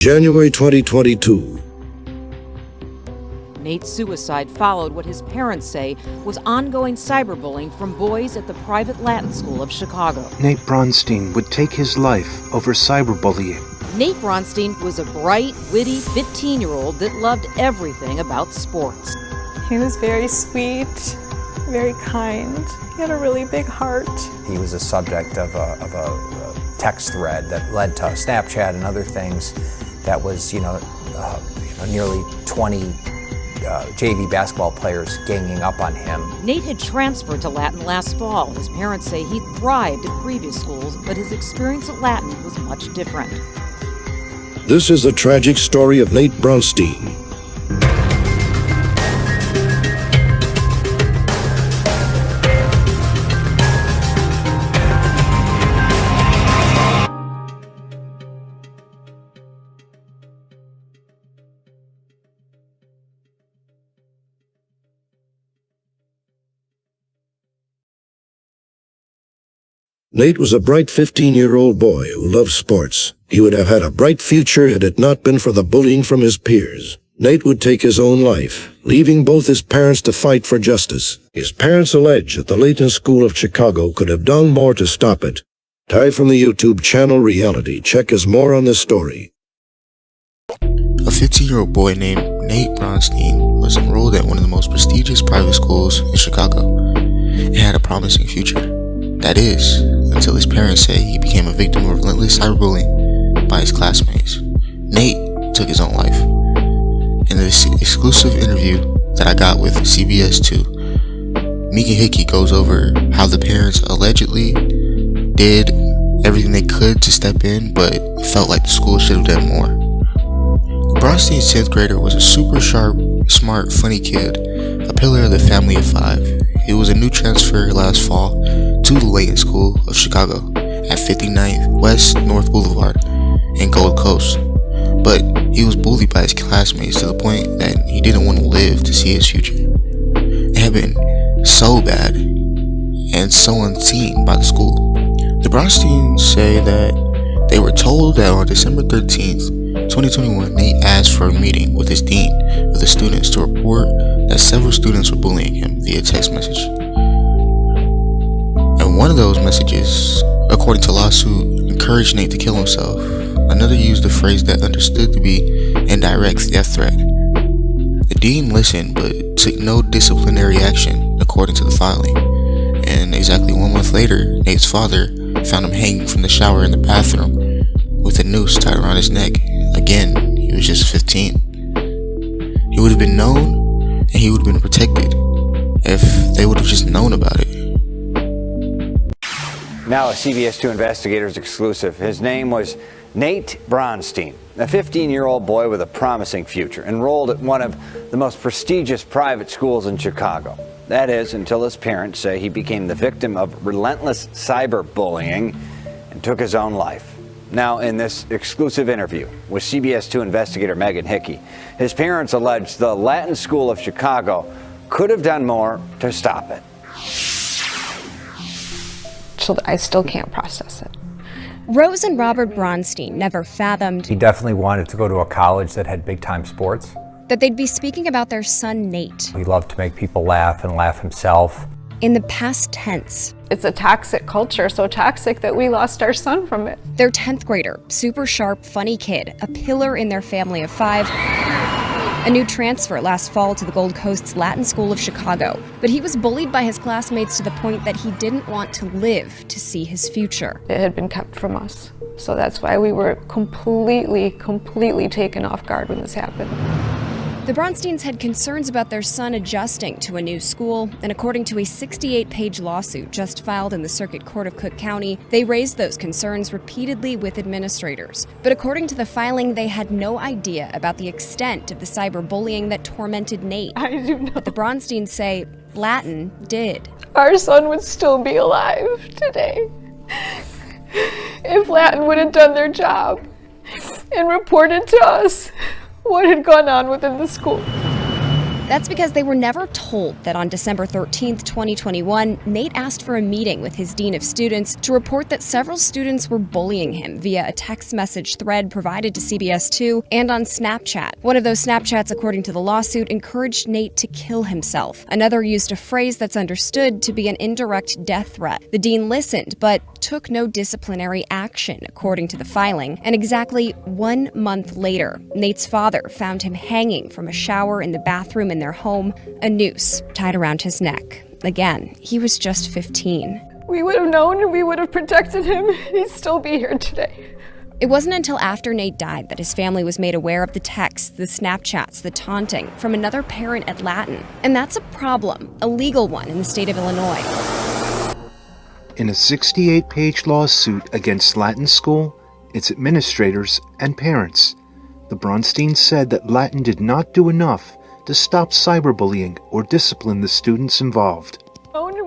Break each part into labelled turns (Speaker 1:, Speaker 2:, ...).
Speaker 1: January 2022.
Speaker 2: Nate's suicide followed what his parents say was ongoing cyberbullying from boys at the private Latin school of Chicago.
Speaker 3: Nate Bronstein would take his life over cyberbullying.
Speaker 2: Nate Bronstein was a bright, witty 15-year-old that loved everything about sports.
Speaker 4: He was very sweet, very kind. He had a really big heart.
Speaker 5: He was a subject of a text thread that led to Snapchat and other things that was, nearly 20 JV basketball players ganging up on him.
Speaker 2: Nate had transferred to Latin last fall. His parents say he thrived at previous schools, but his experience at Latin was much different.
Speaker 1: This is the tragic story of Nate Bronstein. Nate was a bright 15-year-old boy who loved sports. He would have had a bright future had it not been for the bullying from his peers. Nate would take his own life, leaving both his parents to fight for justice. His parents allege that the Latin School of Chicago could have done more to stop it. Ty from the YouTube channel Reality Check has more on this story.
Speaker 6: A 15-year-old boy named Nate Bronstein was enrolled at one of the most prestigious private schools in Chicago and had a promising future. That is, until his parents say he became a victim of relentless cyberbullying by his classmates. Nate took his own life. In this exclusive interview that I got with CBS 2, Megan Hickey goes over how the parents allegedly did everything they could to step in, but felt like the school should have done more. Bronstein's 10th grader was a super sharp, smart, funny kid, a pillar of the family of 5. He was a new transfer last fall to the Latin School of Chicago at 59th West North Boulevard in Gold Coast. But he was bullied by his classmates to the point that he didn't want to live to see his future. It had been so bad and so unseen by the school. The Bronsteins say that they were told that on December 13th, 2021, Nate asked for a meeting with his dean of the students to report that several students were bullying him via text message. And one of those messages, according to lawsuit, encouraged Nate to kill himself. Another used a phrase that understood to be indirect death threat. The dean listened but took no disciplinary action, according to the filing. And exactly 1 month later, Nate's father found him hanging from the shower in the bathroom with a noose tied around his neck. Again, he was just 15. He would have been known and he would have been protected if they would have just known about it.
Speaker 5: Now a CBS 2 investigator's exclusive. His name was Nate Bronstein, a 15-year-old boy with a promising future, enrolled at one of the most prestigious private schools in Chicago. That is, until his parents say he became the victim of relentless cyberbullying and took his own life. Now, in this exclusive interview with CBS 2 investigator Megan Hickey, his parents allege the Latin School of Chicago could have done more to stop it.
Speaker 7: So I still can't process it.
Speaker 8: Rose and Robert Bronstein never fathomed
Speaker 9: he definitely wanted to go to a college that had big-time sports.
Speaker 8: That they'd be speaking about their son, Nate.
Speaker 9: He loved to make people laugh and laugh himself.
Speaker 8: In the past tense.
Speaker 4: It's a toxic culture, so toxic that we lost our son from it.
Speaker 8: Their 10th grader, super sharp, funny kid, a pillar in their family of 5. A new transfer last fall to the Gold Coast's Latin School of Chicago. But he was bullied by his classmates to the point that he didn't want to live to see his future.
Speaker 4: It had been kept from us. So that's why we were completely taken off guard when this happened.
Speaker 8: The Bronsteins had concerns about their son adjusting to a new school, and according to a 68-page lawsuit just filed in the Circuit Court of Cook County, they raised those concerns repeatedly with administrators. But according to the filing, they had no idea about the extent of the cyberbullying that tormented Nate.
Speaker 4: I do know.
Speaker 8: But the Bronsteins say Latin did.
Speaker 4: Our son would still be alive today if Latin would have done their job and reported to us what had gone on within the school.
Speaker 8: That's because they were never told that on December 13th, 2021, Nate asked for a meeting with his dean of students to report that several students were bullying him via a text message thread provided to CBS2 and on Snapchat. One of those Snapchats, according to the lawsuit, encouraged Nate to kill himself. Another used a phrase that's understood to be an indirect death threat. The dean listened, but took no disciplinary action, according to the filing. And exactly 1 month later, Nate's father found him hanging from a shower in the bathroom in their home, a noose tied around his neck. Again, he was just 15.
Speaker 4: We would have known and we would have protected him. He'd still be here today.
Speaker 8: It wasn't until after Nate died that his family was made aware of the texts, the Snapchats, the taunting from another parent at Latin. And that's a problem, a legal one in the state of Illinois.
Speaker 3: In a 68-page lawsuit against Latin School, its administrators, and parents, the Bronsteins said that Latin did not do enough to stop cyberbullying or discipline the students involved.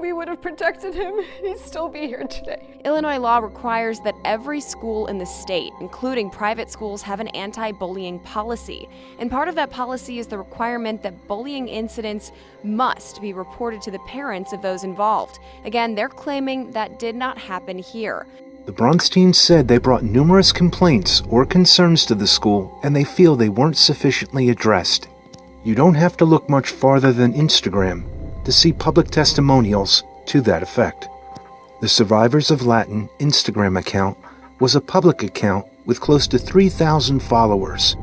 Speaker 4: We would have protected him. He'd still be here today.
Speaker 8: Illinois law requires that every school in the state, including private schools, have an anti-bullying policy. And part of that policy is the requirement that bullying incidents must be reported to the parents of those involved. Again, they're claiming that did not happen here.
Speaker 3: The Bronsteins said they brought numerous complaints or concerns to the school, and they feel they weren't sufficiently addressed. You don't have to look much farther than Instagram to see public testimonials to that effect. The Survivors of Latin Instagram account was a public account with close to 3,000 followers.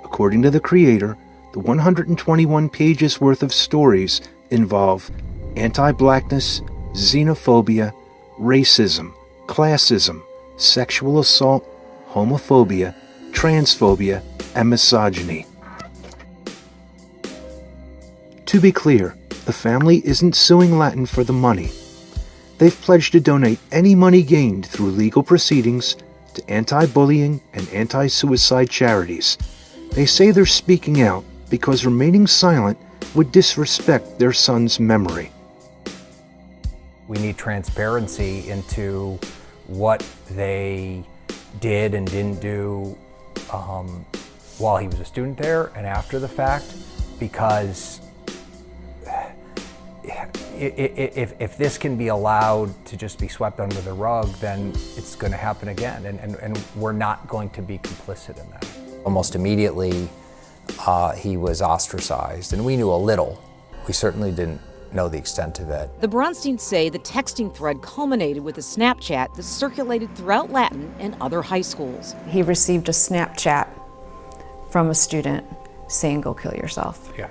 Speaker 3: According to the creator, the 121 pages worth of stories involve anti-blackness, xenophobia, racism, classism, sexual assault, homophobia, transphobia, and misogyny. To be clear, the family isn't suing Latin for the money. They've pledged to donate any money gained through legal proceedings to anti-bullying and anti-suicide charities. They say they're speaking out because remaining silent would disrespect their son's memory.
Speaker 9: We need transparency into what they did and didn't do while he was a student there and after the fact, because if this can be allowed to just be swept under the rug, then it's going to happen again, and we're not going to be complicit in that.
Speaker 10: Almost immediately, he was ostracized, and we knew a little. We certainly didn't know the extent of it.
Speaker 2: The Bronsteins say the texting thread culminated with a Snapchat that circulated throughout Latin and other high schools.
Speaker 11: He received a Snapchat from a student saying, "Go kill yourself."
Speaker 9: Yeah.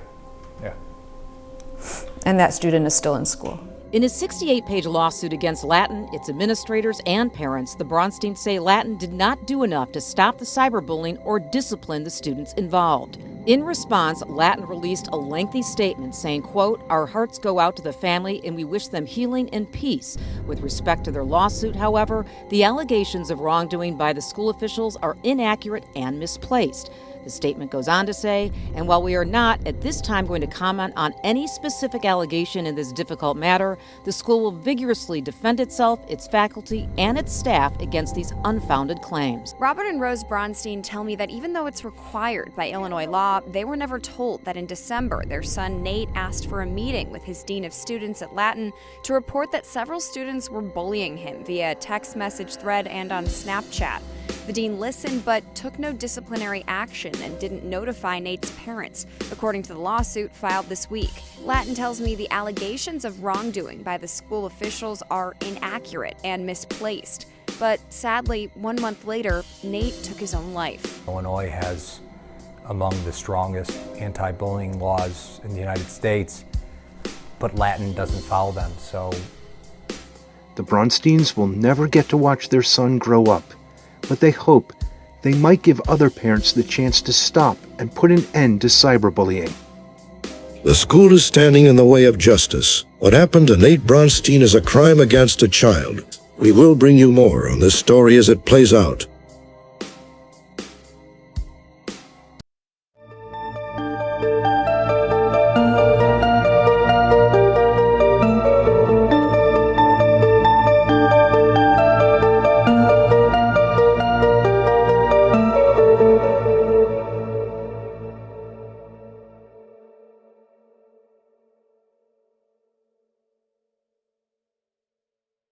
Speaker 11: And that student is still in school.
Speaker 2: In a 68-page lawsuit against Latin, its administrators, and parents, the Bronsteins say Latin did not do enough to stop the cyberbullying or discipline the students involved. In response, Latin released a lengthy statement saying, quote, "Our hearts go out to the family and we wish them healing and peace." With respect to their lawsuit, however, the allegations of wrongdoing by the school officials are inaccurate and misplaced. The statement goes on to say, and while we are not at this time going to comment on any specific allegation in this difficult matter, the school will vigorously defend itself, its faculty, and its staff against these unfounded claims.
Speaker 8: Robert and Rose Bronstein tell me that even though it's required by Illinois law, they were never told that in December their son Nate asked for a meeting with his dean of students at Latin to report that several students were bullying him via a text message thread and on Snapchat. The dean listened but took no disciplinary action and didn't notify Nate's parents, according to the lawsuit filed this week. Latin tells me the allegations of wrongdoing by the school officials are inaccurate and misplaced. But sadly, 1 month later, Nate took his own life.
Speaker 9: Illinois has among the strongest anti-bullying laws in the United States, but Latin doesn't follow them, so.
Speaker 3: The Bronsteins will never get to watch their son grow up, but they hope they might give other parents the chance to stop and put an end to cyberbullying.
Speaker 1: The school is standing in the way of justice. What happened to Nate Bronstein is a crime against a child. We will bring you more on this story as it plays out.